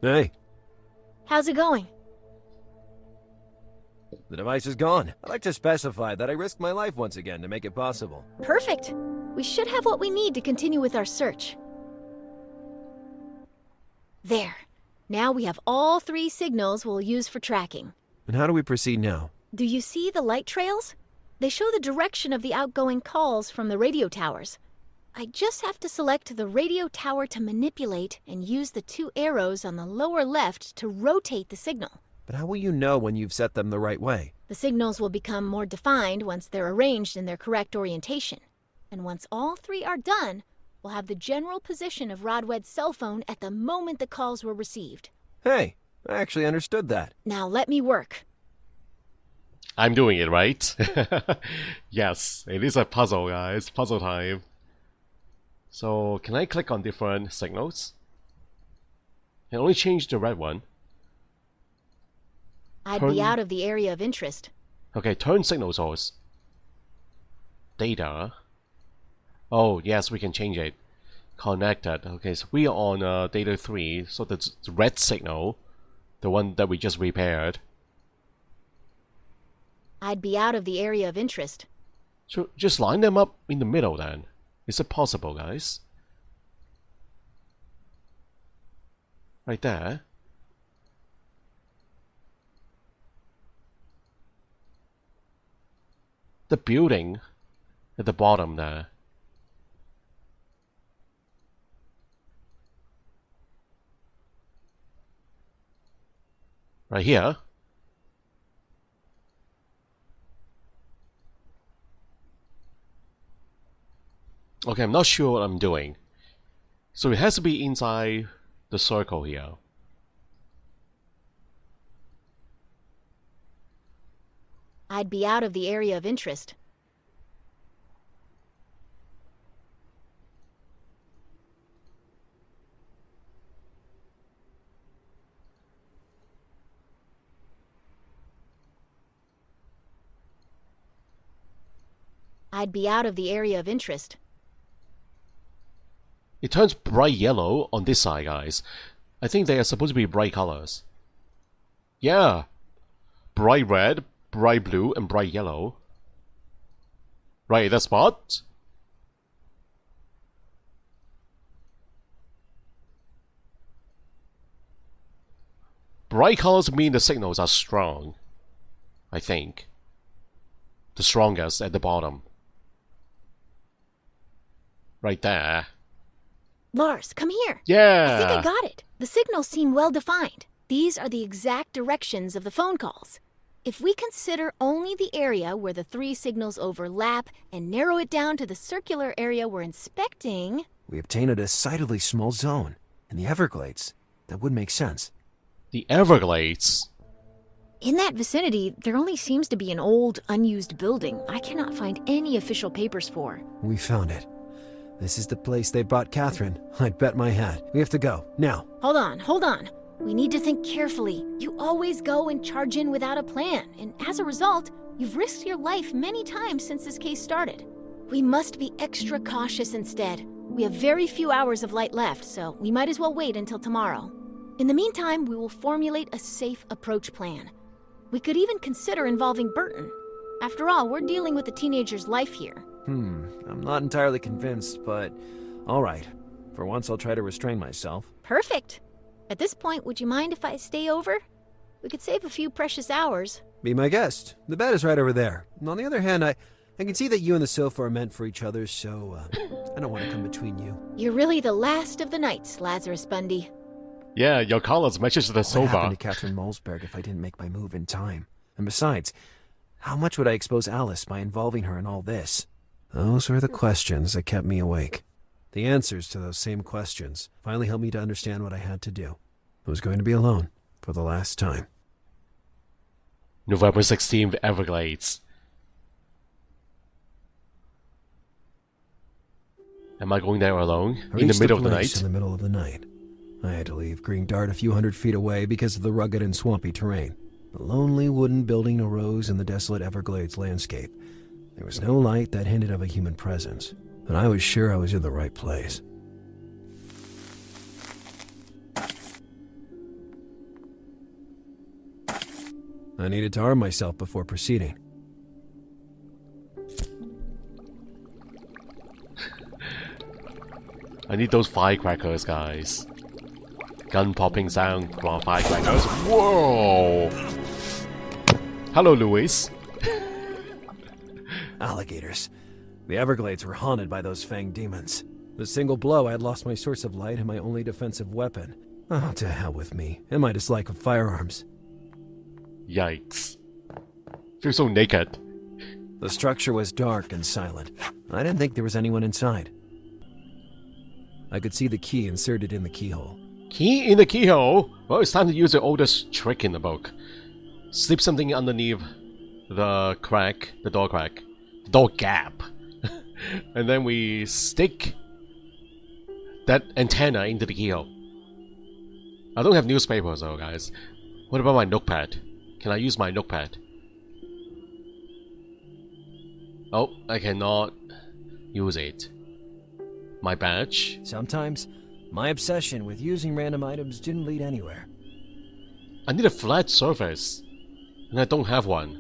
Hey, How's it going? the device is gone. I'd like to specify that I risked my life once again to make it possible. Perfect. We should have what we need to continue with our search. There. Now we have all 3 signals we'll use for tracking. And how do we proceed now? Do you see the light trails? They show the direction of the outgoing calls from the radio towers. I just have to select the radio tower to manipulate and use the 2 arrows on the lower left to rotate the signal. But how will you know when you've set them the right way? The signals will become more defined once they're arranged in their correct orientation. And once all 3 are done, we'll have the general position of Rodwed's cell phone at the moment the calls were received. Hey, I actually understood that. Now let me work. I'm doing it, right? Yes, it is a puzzle, guys. Puzzle time. So, can I click on different signals? I only change the red one. I'd be out of the area of interest. Okay, turn signal source. Data. Oh, yes, we can change it. Connected. Okay, so we are on data 3, so that's the red signal, the one that we just repaired. I'd be out of the area of interest. So just line them up in the middle then. Is it possible, guys? Right there. The building at the bottom there. Right here. Okay, I'm not sure what I'm doing. So it has to be inside the circle here. I'd be out of the area of interest. I'd be out of the area of interest. It turns bright yellow on this side, guys. I think they are supposed to be bright colors. Yeah. Bright red, bright blue, and bright yellow. Right, that spot. Bright colors mean the signals are strong. I think. The strongest at the bottom. Right there. Lars, come here. Yeah! I think I got it. The signals seem well defined. These are the exact directions of the phone calls. If we consider only the area where the 3 signals overlap and narrow it down to the circular area we're inspecting... We obtain a decidedly small zone. In the Everglades. That would make sense. The Everglades. In that vicinity, there only seems to be an old, unused building I cannot find any official papers for. We found it. This is the place they brought Catherine. I'd bet my hat. We have to go. Now. Hold on. We need to think carefully. You always go and charge in without a plan, and as a result, you've risked your life many times since this case started. We must be extra cautious instead. We have very few hours of light left, so we might as well wait until tomorrow. In the meantime, we will formulate a safe approach plan. We could even consider involving Burton. After all, we're dealing with a teenager's life here. I'm not entirely convinced, but all right. For once, I'll try to restrain myself. Perfect. At this point, would you mind if I stay over? We could save a few precious hours. Be my guest. The bed is right over there. And on the other hand, I can see that you and the sofa are meant for each other, so I don't want to come between you. You're really the last of the knights, Lazarus Bundy. Yeah, your colors matches the What sofa. happened to Catherine Malsberg if I didn't make my move in time? And besides, how much would I expose Alice by involving her in all this? Those were the questions that kept me awake. The answers to those same questions finally helped me to understand what I had to do. I was going to be alone for the last time. November 16th, Everglades. Am I going there alone? I In the reached middle of the place night? In the middle of the night. I had to leave Green Dart a few hundred feet away because of the rugged and swampy terrain. A lonely wooden building arose in the desolate Everglades landscape. There was no light that hinted of a human presence, but I was sure I was in the right place. I needed to arm myself before proceeding. I need those firecrackers, guys. Gun popping sound from firecrackers. Whoa! Hello, Louis. Alligators. The Everglades were haunted by those fanged demons. With a single blow, I had lost my source of light and my only defensive weapon. Oh, to hell with me, and my dislike of firearms. Yikes. Feel so naked. The structure was dark and silent. I didn't think there was anyone inside. I could see the key inserted in the keyhole. Key in the keyhole? Well, it's time to use the oldest trick in the book. Slip something underneath the crack, the door gap. And then we stick that antenna into the keyhole. I don't have newspapers though, guys. What about my notepad? Can I use my notepad? Oh, I cannot use it. My badge? Sometimes, my obsession with using random items didn't lead anywhere. I need a flat surface, and I don't have one.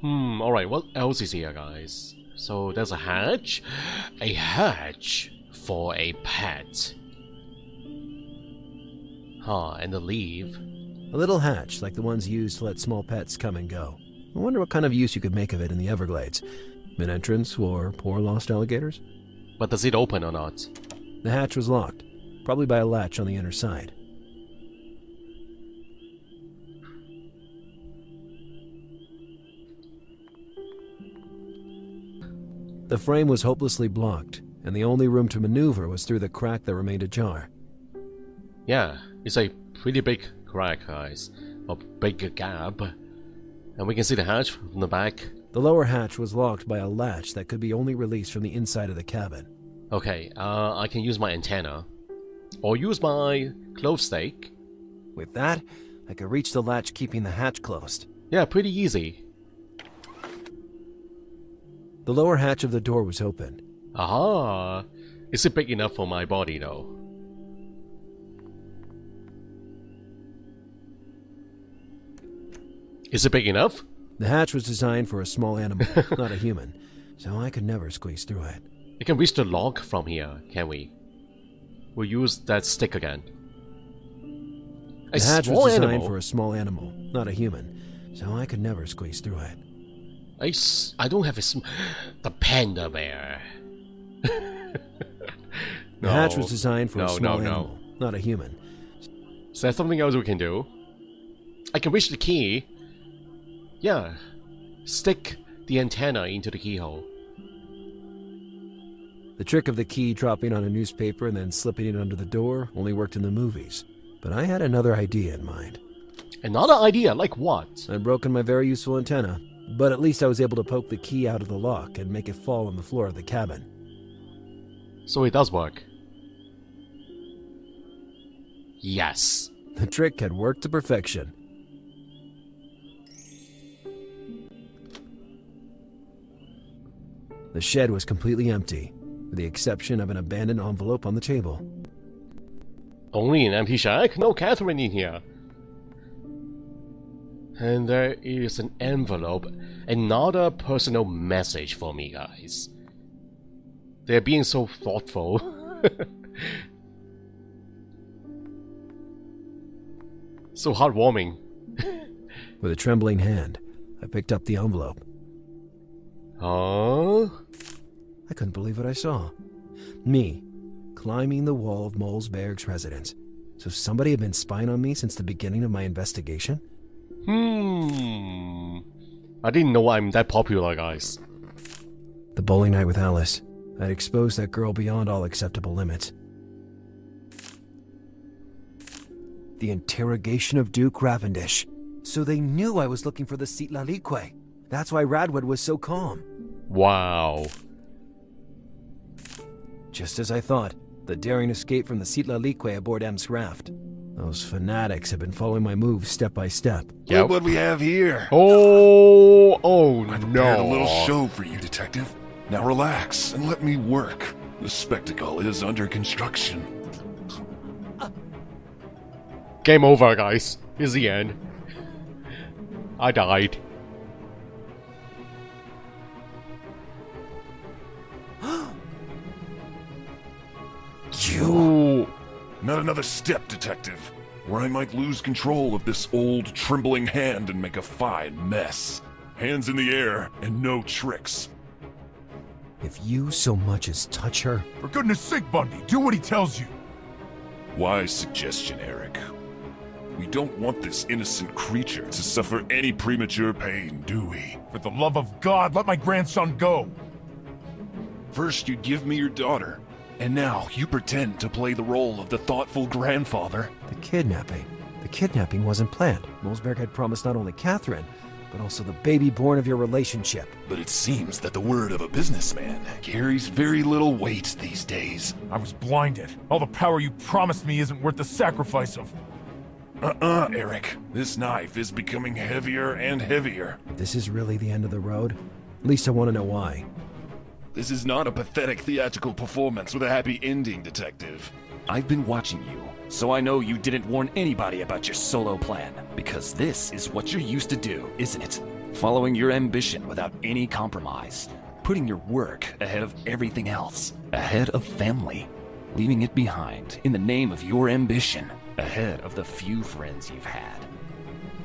Alright, what else is here, guys? So there's a hatch. A hatch for a pet. And a leaf. A little hatch like the ones used to let small pets come and go. I wonder what kind of use you could make of it in the Everglades. An entrance for poor lost alligators? But does it open or not? The hatch was locked, probably by a latch on the inner side. The frame was hopelessly blocked, and the only room to maneuver was through the crack that remained ajar. Yeah, it's a pretty big crack, guys. A big gap. And we can see the hatch from the back. The lower hatch was locked by a latch that could be only released from the inside of the cabin. Okay, I can use my antenna. Or use my clove stake. With that, I could reach the latch keeping the hatch closed. Yeah, pretty easy. The lower hatch of the door was open. Aha! Is it big enough for my body though? Is it big enough? The hatch was designed for a small animal, not a human, so I could never squeeze through it. We can reach the lock from here, can we? We'll use that stick again. The hatch was designed for a small animal, not a human, so I could never squeeze through it. I don't have the panda bear. The hatch was designed for a small animal, not a human. Is there something else we can do? I can reach the key. Yeah. Stick the antenna into the keyhole. The trick of the key dropping on a newspaper and then slipping it under the door only worked in the movies. But I had another idea in mind. Another idea? Like what? I'd broken my very useful antenna, but at least I was able to poke the key out of the lock and make it fall on the floor of the cabin. So it does work. Yes. The trick had worked to perfection. The shed was completely empty, with the exception of an abandoned envelope on the table. Only an empty shack? No Catherine in here. And there is an envelope. Another personal message for me, guys. They're being so thoughtful. So heartwarming. With a trembling hand, I picked up the envelope. Huh? I couldn't believe what I saw. Me, climbing the wall of Molesberg's residence. So somebody had been spying on me since the beginning of my investigation? I didn't know I'm that popular, guys. The bowling night with Alice. I'd exposed that girl beyond all acceptable limits. The interrogation of Duke Ravendish. So they knew I was looking for the Sitlalique. That's why Radwood was so calm. Wow. Just as I thought, the daring escape from the Sitlalique aboard M's raft. Those fanatics have been following my moves step by step. Yep. Look what we have here. Oh I prepared a no. little show for you, Detective. Now relax and let me work. The spectacle is under construction. Game over, guys. Here's the end. I died. You! Not another step, detective, where I might lose control of this old, trembling hand and make a fine mess. Hands in the air and no tricks. If you so much as touch her, For goodness sake, Bundy, do what he tells you. Wise suggestion, Eric. We don't want this innocent creature to suffer any premature pain, do we? For the love of God, let my grandson go. First you give me your daughter, and now you pretend to play the role of the thoughtful grandfather. the kidnapping wasn't planned. Mosberg had promised not only Catherine, but also the baby born of your relationship. But it seems that the word of a businessman carries very little weight these days. I was blinded. All the power you promised me isn't worth the sacrifice of... Eric. This knife is becoming heavier and heavier. If this is really the end of the road, at least I want to know why. This is not a pathetic theatrical performance with a happy ending, detective. I've been watching you, so I know you didn't warn anybody about your solo plan. Because this is what you're used to do, isn't it? Following your ambition without any compromise. Putting your work ahead of everything else. Ahead of family. Leaving it behind in the name of your ambition. Ahead of the few friends you've had.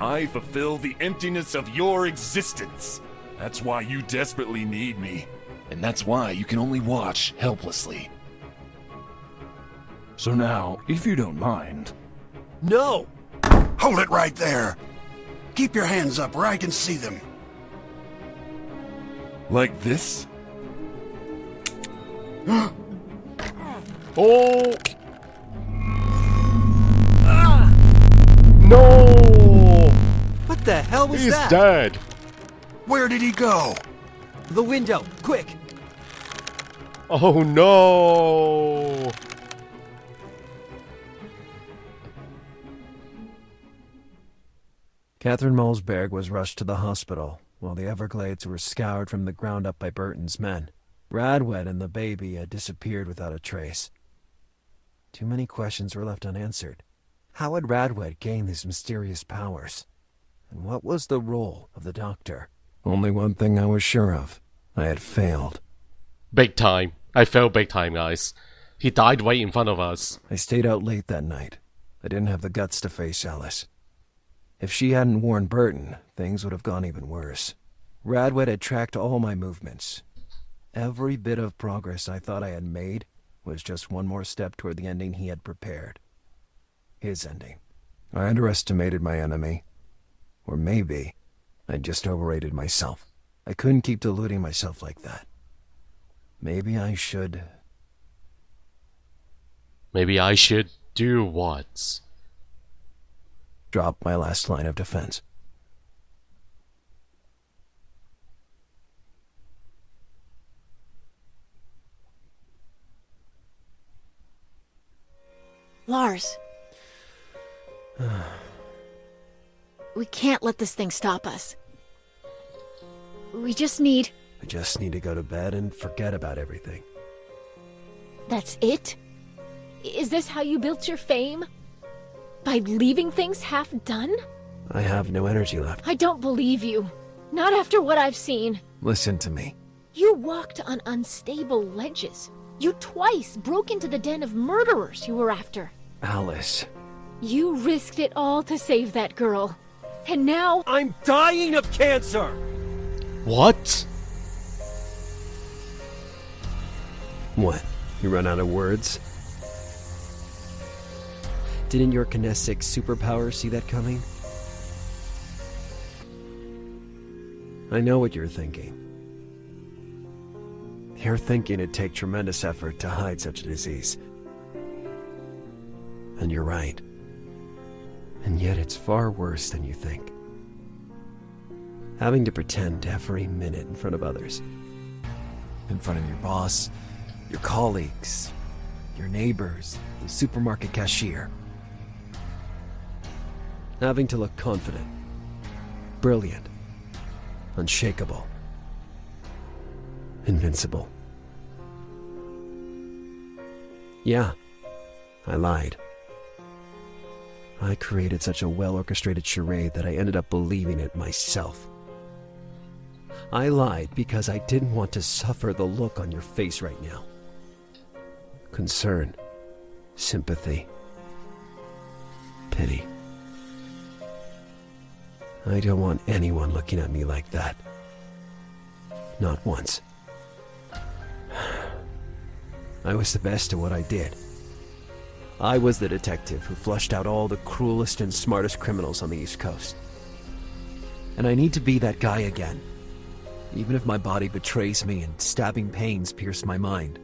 I fulfill the emptiness of your existence. That's why you desperately need me. And that's why you can only watch helplessly. So now, if you don't mind... No! Hold it right there. Keep your hands up where I can see them. Like this? Oh! No! What the hell was He's that? dead. Where did he go? The window, quick! Oh no! Catherine Mosberg was rushed to the hospital, while the Everglades were scoured from the ground up by Burton's men. Radwed and the baby had disappeared without a trace. Too many questions were left unanswered. How had Radwed gained these mysterious powers? And what was the role of the doctor? Only one thing I was sure of. I had failed. Big time. I failed big time, guys. He died right in front of us. I stayed out late that night. I didn't have the guts to face Alice. If she hadn't warned Burton, things would have gone even worse. Radwed had tracked all my movements. Every bit of progress I thought I had made was just one more step toward the ending he had prepared. His ending. I underestimated my enemy. Or maybe I just overrated myself. I couldn't keep deluding myself like that. Maybe I should... Maybe I should do what? drop my last line of defense. Lars. We can't let this thing stop us. We just need... I just need to go to bed and forget about everything. That's it? Is this how you built your fame? By leaving things half done? I have no energy left. I don't believe you. Not after what I've seen. Listen to me. You walked on unstable ledges. You twice broke into the den of murderers you were after. Alice. You risked it all to save that girl. And now... I'm dying of cancer! What? What? You run out of words? Didn't your kinetic superpower see that coming? I know what you're thinking. You're thinking it'd take tremendous effort to hide such a disease. And you're right. And yet it's far worse than you think. Having to pretend every minute in front of others. In front of your boss, your colleagues, your neighbors, the supermarket cashier. Having to look confident, brilliant, unshakable, invincible. Yeah, I lied. I created such a well-orchestrated charade that I ended up believing it myself. I lied because I didn't want to suffer the look on your face right now. Concern, sympathy, pity. I don't want anyone looking at me like that. Not once. I was the best at what I did. I was the detective who flushed out all the cruelest and smartest criminals on the East Coast. And I need to be that guy again, even if my body betrays me and stabbing pains pierce my mind.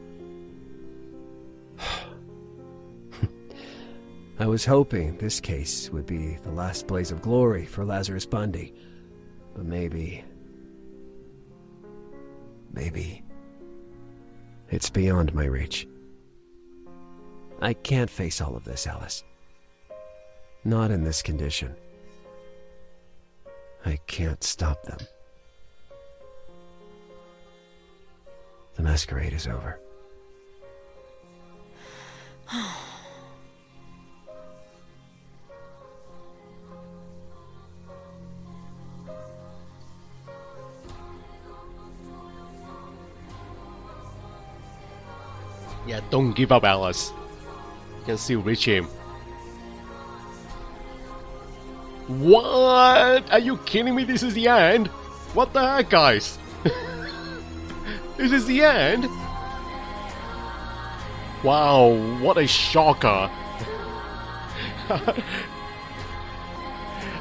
I was hoping this case would be the last blaze of glory for Lazarus Bundy, but maybe it's beyond my reach. I can't face all of this, Alice. Not in this condition. I can't stop them. The masquerade is over. Yeah, don't give up, Alice. You can still reach him. What? Are you kidding me? This is the end? What the heck, guys? This is the end? Wow, what a shocker.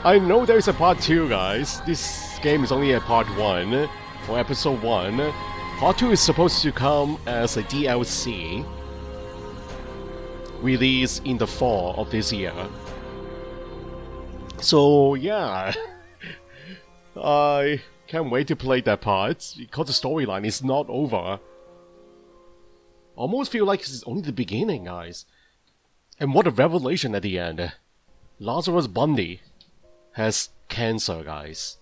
I know there's a part 2, guys. This game is only a part 1, or episode 1. Part 2 is supposed to come as a DLC, released in the fall of this year. So yeah, I can't wait to play that part, because the storyline is not over. Almost feel like this is only the beginning, guys. And what a revelation at the end. Lazarus Bundy has cancer, guys.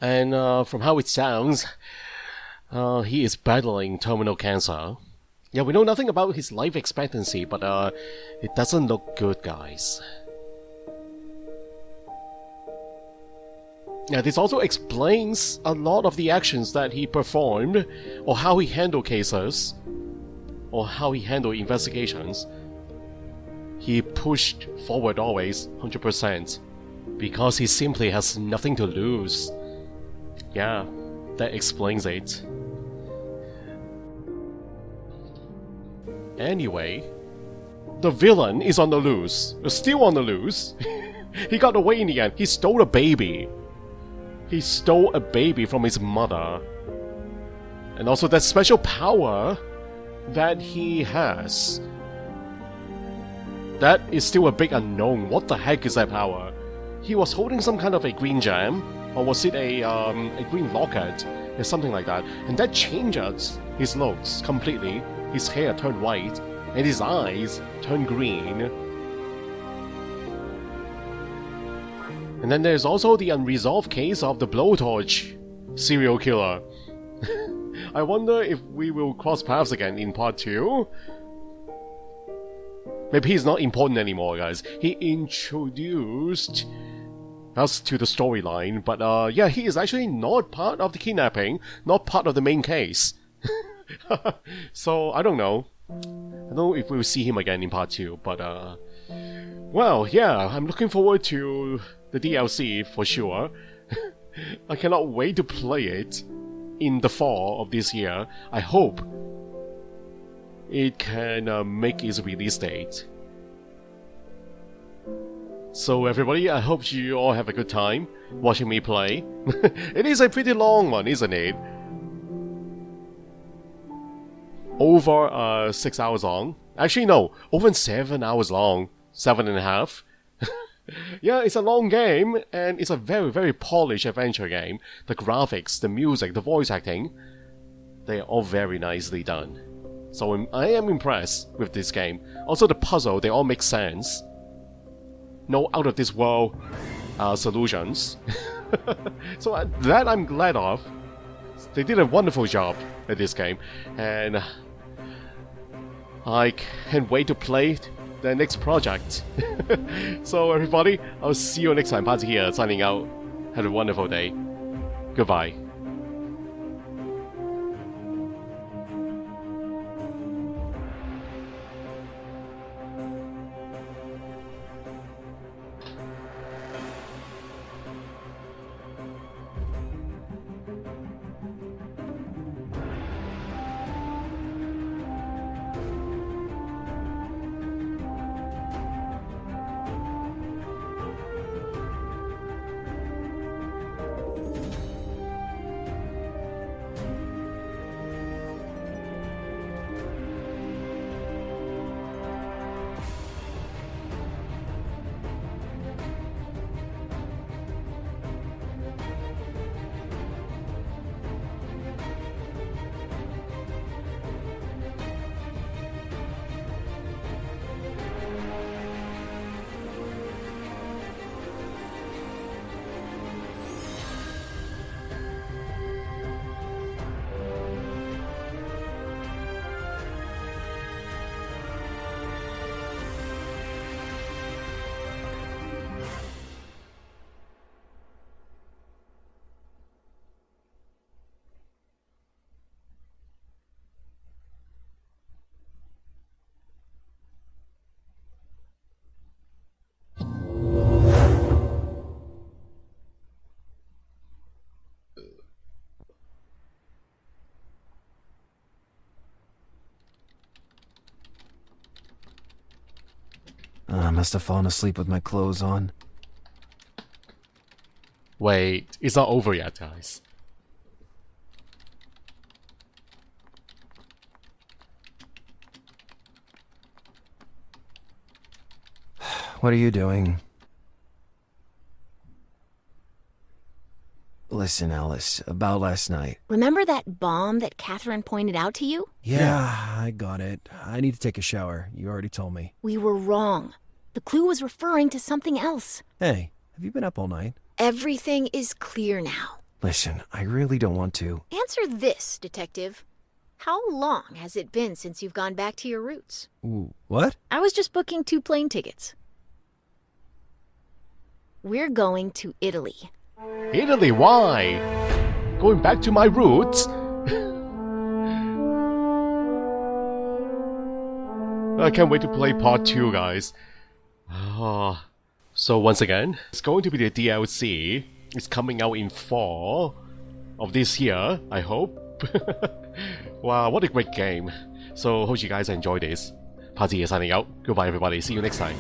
And from how it sounds, he is battling terminal cancer. Yeah, we know nothing about his life expectancy, but it doesn't look good, guys. Yeah, this also explains a lot of the actions that he performed, or how he handled cases, or how he handled investigations. He pushed forward always, 100%, because he simply has nothing to lose. Yeah, that explains it. Anyway, the villain is on the loose. Still on the loose. He got away in the end. He stole a baby. He stole a baby from his mother. And also that special power that he has. That is still a big unknown. What the heck is that power? He was holding some kind of a green gem, or was it a green locket, or something like that. And that changes his looks completely. His hair turned white, and his eyes turned green. And then there's also the unresolved case of the blowtorch serial killer. I wonder if we will cross paths again in part 2. Maybe he's not important anymore, guys. He introduced us to the storyline, but yeah, he is actually not part of the kidnapping, not part of the main case. So, I don't know. I don't know if we'll see him again in part 2, but well, yeah, I'm looking forward to the DLC for sure. I cannot wait to play it in the fall of this year. I hope it can make its release date. So everybody, I hope you all have a good time watching me play. It is a pretty long one, isn't it? Over 6 hours long. Actually no, over 7 hours long. 7.5. Yeah, it's a long game, and it's a very, very polished adventure game. The graphics, the music, the voice acting, they're all very nicely done. So I am impressed with this game. Also the puzzle, they all make sense. No out-of-this-world solutions. So that I'm glad of. They did a wonderful job at this game, and I can't wait to play the next project. So everybody, I'll see you next time. Party here, signing out. Have a wonderful day. Goodbye. I must have fallen asleep with my clothes on. Wait, it's not over yet, guys. What are you doing? Listen, Alice, about last night. Remember that bomb that Catherine pointed out to you? Yeah, I got it. I need to take a shower. You already told me. We were wrong. The clue was referring to something else. Hey, have you been up all night? Everything is clear now. Listen, I really don't want to. Answer this, Detective. How long has it been since you've gone back to your roots? Ooh, what? I was just booking 2 plane tickets. We're going to Italy. Italy, why? Going back to my roots? I can't wait to play part 2, guys. So once again, it's going to be the DLC. It's coming out in fall of this year, I hope. Wow, what a great game. So hope you guys enjoy this. Party is signing out. Goodbye everybody, see you next time.